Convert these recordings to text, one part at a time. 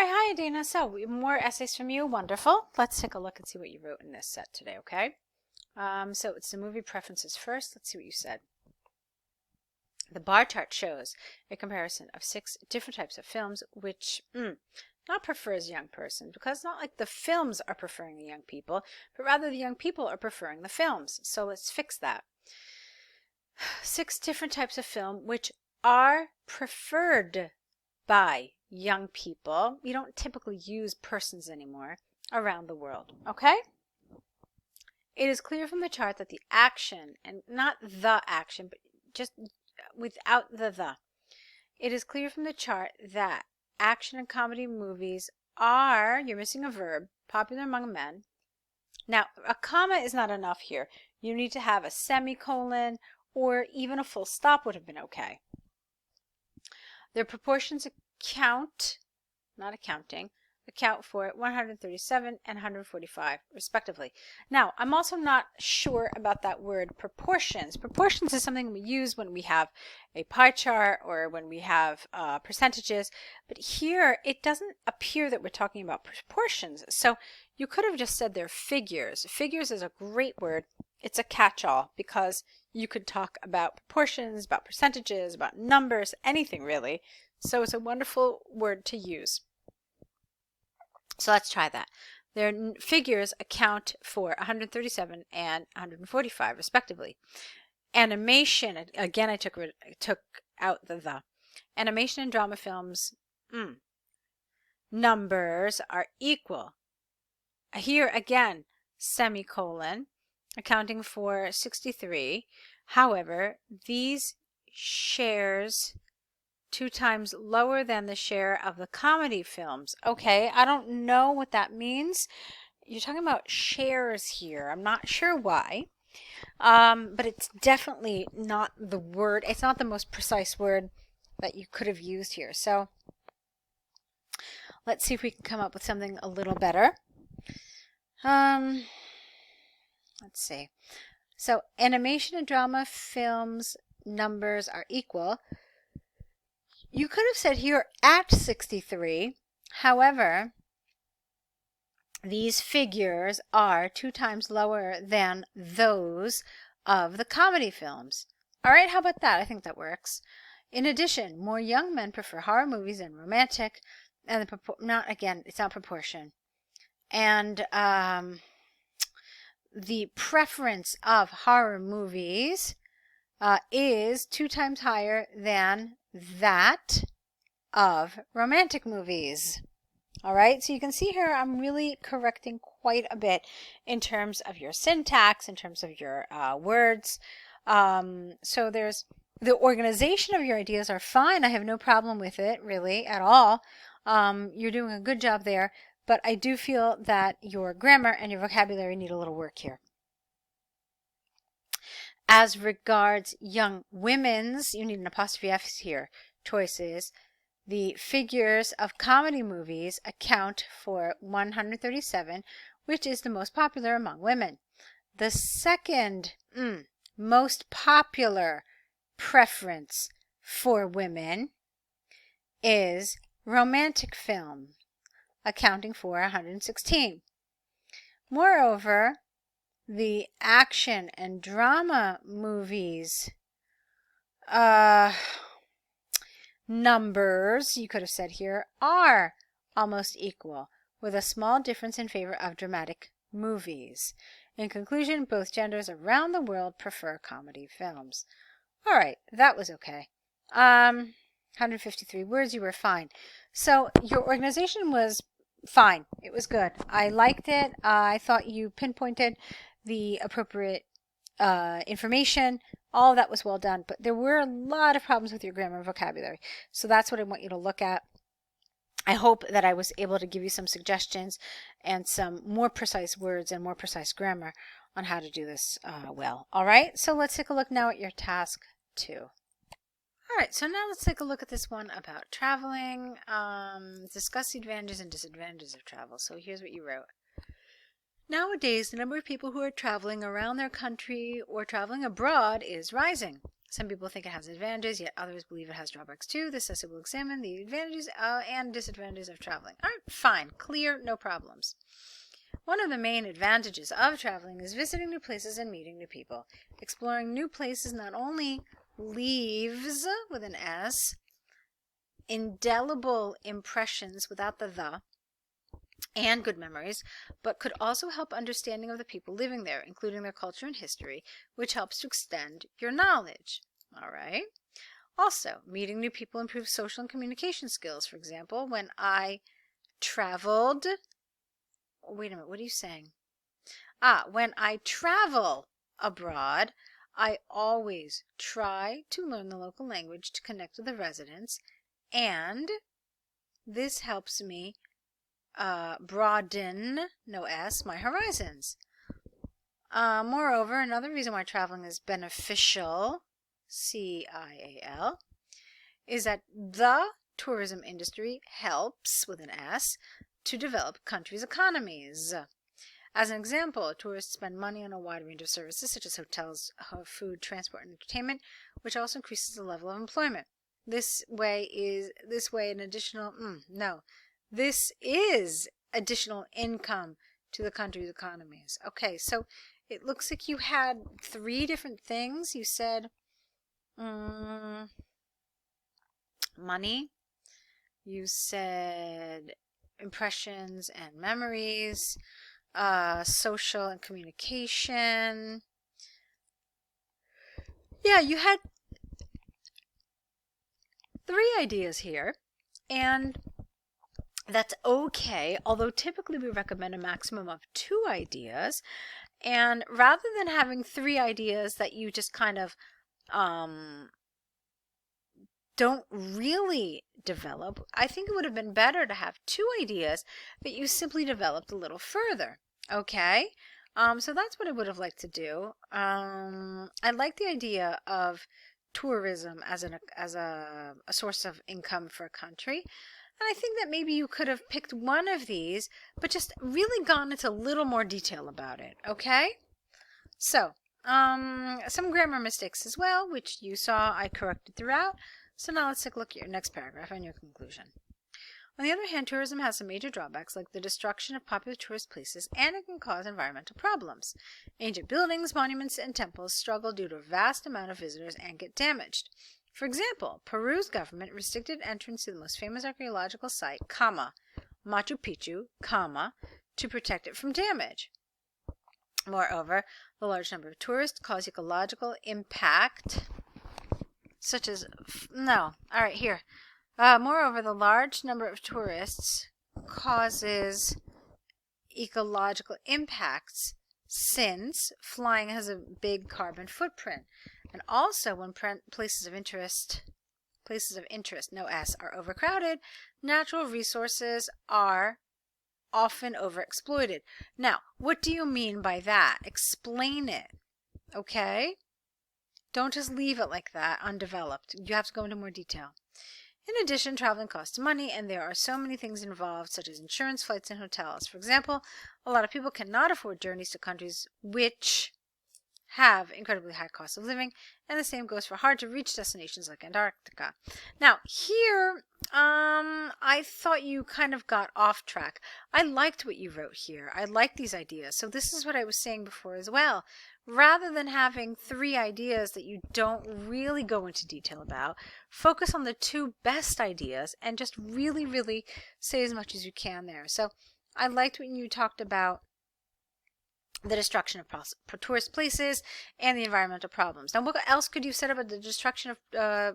right, hi Aidana. So, more essays from you. Wonderful. Let's take a look and see what you wrote in this set today, okay? So it's the movie preferences first. Let's see what you said. The bar chart shows a comparison of 6 different types of films, which not prefers young person, because it's not like the films are preferring the young people, but rather the young people are preferring the films. So let's fix that. 6 different types of film which are preferred by young people. You don't typically use persons anymore around the world, okay? It is clear from the chart that the action, and not the action, but just without the. It is clear from the chart that action and comedy movies are, you're missing a verb, popular among men. Now, a comma is not enough here. You need to have a semicolon or even a full stop would have been okay. Their proportions account for 137 and 145 respectively. Now, I'm also not sure about that word proportions. Proportions is something we use when we have a pie chart or when we have percentages, but here it doesn't appear that we're talking about proportions. So you could have just said they're figures. Figures is a great word. It's a catch-all because you could talk about proportions, about percentages, about numbers, anything really. So it's a wonderful word to use. So let's try that. Their figures account for 137 and 145 respectively. Animation, again I took out the. Animation and drama films, numbers are equal. Here again, semicolon, accounting for 63. However, these shares 2 times lower than the share of the comedy films. Okay, I don't know what that means. You're talking about shares here. I'm not sure why. But it's definitely not the word. It's not the most precise word that you could have used here. So let's see if we can come up with something a little better. Let's see. So animation and drama films numbers are equal. You could have said here at 63. However, these figures are 2 times lower than those of the comedy films. All right, how about that? I think that works. In addition, more young men prefer horror movies and romantic, and it's not proportion. And the preference of horror movies is 2 times higher than that of romantic movies. All right, so you can see here I'm really correcting quite a bit in terms of your syntax, in terms of your words. So there's the organization of your ideas are fine. I have no problem with it really at all. You're doing a good job there, but I do feel that your grammar and your vocabulary need a little work here. As regards young women's, you need an apostrophe F here, choices. The figures of comedy movies account for 137, which is the most popular among women. The second most popular preference for women is romantic film, accounting for 116. Moreover, the action and drama movies numbers, you could have said here, are almost equal, with a small difference in favor of dramatic movies. In conclusion, both genders around the world prefer comedy films. All right, that was okay. 153 words, you were fine. So your organization was fine. It was good. I liked it. I thought you pinpointed the appropriate information. All of that was well done, but there were a lot of problems with your grammar and vocabulary. So that's what I want you to look at. I hope that I was able to give you some suggestions and some more precise words and more precise grammar on how to do this well. All right, so let's take a look now at your task 2. All right, so now let's take a look at this one about traveling. Discuss the advantages and disadvantages of travel. So here's what you wrote. Nowadays, the number of people who are traveling around their country or traveling abroad is rising. Some people think it has advantages, yet others believe it has drawbacks too. This essay will examine the advantages and disadvantages of traveling. All right, fine, clear, no problems. One of the main advantages of traveling is visiting new places and meeting new people. Exploring new places not only leaves, with an S, indelible impressions without the, and good memories, but could also help understanding of the people living there, including their culture and history, which helps to extend your knowledge. All right. Also, meeting new people improves social and communication skills. For example, when I traveled, wait a minute, what are you saying? When I travel abroad, I always try to learn the local language to connect with the residents, and this helps me broaden, no S, my horizons. Moreover, another reason why traveling is beneficial, CIAL, is that the tourism industry helps, with an S, to develop countries' economies. As an example, tourists spend money on a wide range of services such as hotels, food, transport, and entertainment, which also increases the level of employment. This is additional income to the country's economies. Okay, so it looks like you had 3 different things. You said money, you said impressions and memories, social and communication. Yeah, you had 3 ideas here, and that's okay, although typically we recommend a maximum of 2 ideas. And rather than having 3 ideas that you just kind of don't really develop, I think it would have been better to have 2 ideas that you simply developed a little further. Okay? So that's what I would have liked to do. I like the idea of tourism as a source of income for a country. And I think that maybe you could have picked one of these, but just really gone into a little more detail about it. Okay? So, some grammar mistakes as well, which you saw I corrected throughout. So now let's take a look at your next paragraph and your conclusion. On the other hand, tourism has some major drawbacks like the destruction of popular tourist places, and it can cause environmental problems. Ancient buildings, monuments, and temples struggle due to a vast amount of visitors and get damaged. For example, Peru's government restricted entrance to the most famous archaeological site, Machu Picchu, to protect it from damage. Moreover, the large number of tourists cause ecological impact, such as, moreover, the large number of tourists causes ecological impacts since flying has a big carbon footprint. And also, when places of interest, no S, are overcrowded, natural resources are often overexploited. Now, what do you mean by that? Explain it, okay? Don't just leave it like that, undeveloped. You have to go into more detail. In addition, traveling costs money, and there are so many things involved, such as insurance, flights, and hotels. For example, a lot of people cannot afford journeys to countries which have incredibly high costs of living, and the same goes for hard-to-reach destinations like Antarctica. Now, here, I thought you kind of got off track. I liked what you wrote here. I like these ideas. So this is what I was saying before as well. Rather than having 3 ideas that you don't really go into detail about, focus on the 2 best ideas and just really, really say as much as you can there. So I liked when you talked about the destruction of tourist places and the environmental problems. Now, what else could you have said about the destruction of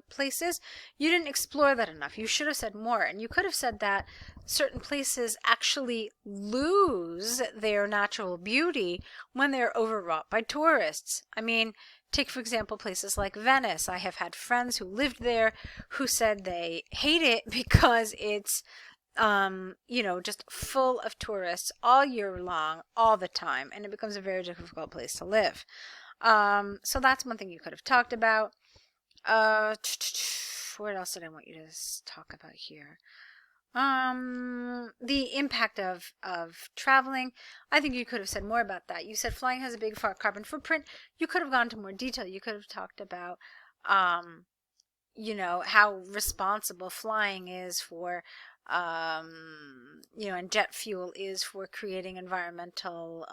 places? You didn't explore that enough. You should have said more. And you could have said that certain places actually lose their natural beauty when they're overwrought by tourists. I mean, take, for example, places like Venice. I have had friends who lived there who said they hate it because it's just full of tourists all year long, all the time, and it becomes a very difficult place to live. So that's one thing you could have talked about. What else did I want you to talk about here? The impact of traveling. I think you could have said more about that. You said flying has a big carbon footprint. You could have gone into more detail. You could have talked about you know, how responsible flying is for, you know, and jet fuel is for creating environmental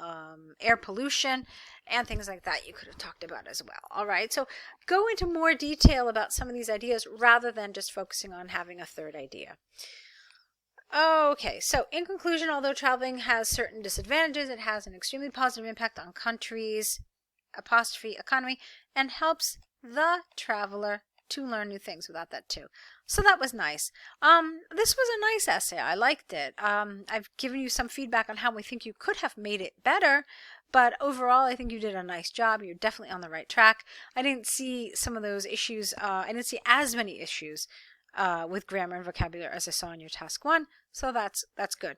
air pollution and things like that you could have talked about as well. All right, so go into more detail about some of these ideas rather than just focusing on having a third idea. Okay, so in conclusion, although traveling has certain disadvantages, it has an extremely positive impact on countries' apostrophe economy and helps the traveler to learn new things without that too. So that was nice. This was a nice essay. I liked it. I've given you some feedback on how we think you could have made it better, but overall I think you did a nice job. You're definitely on the right track. I didn't see some of those issues. I didn't see as many issues with grammar and vocabulary as I saw in your task 1, so that's good.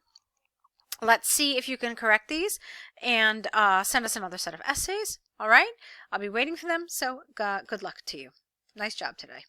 Let's see if you can correct these and send us another set of essays. All right, I'll be waiting for them, so good luck to you. Nice job today.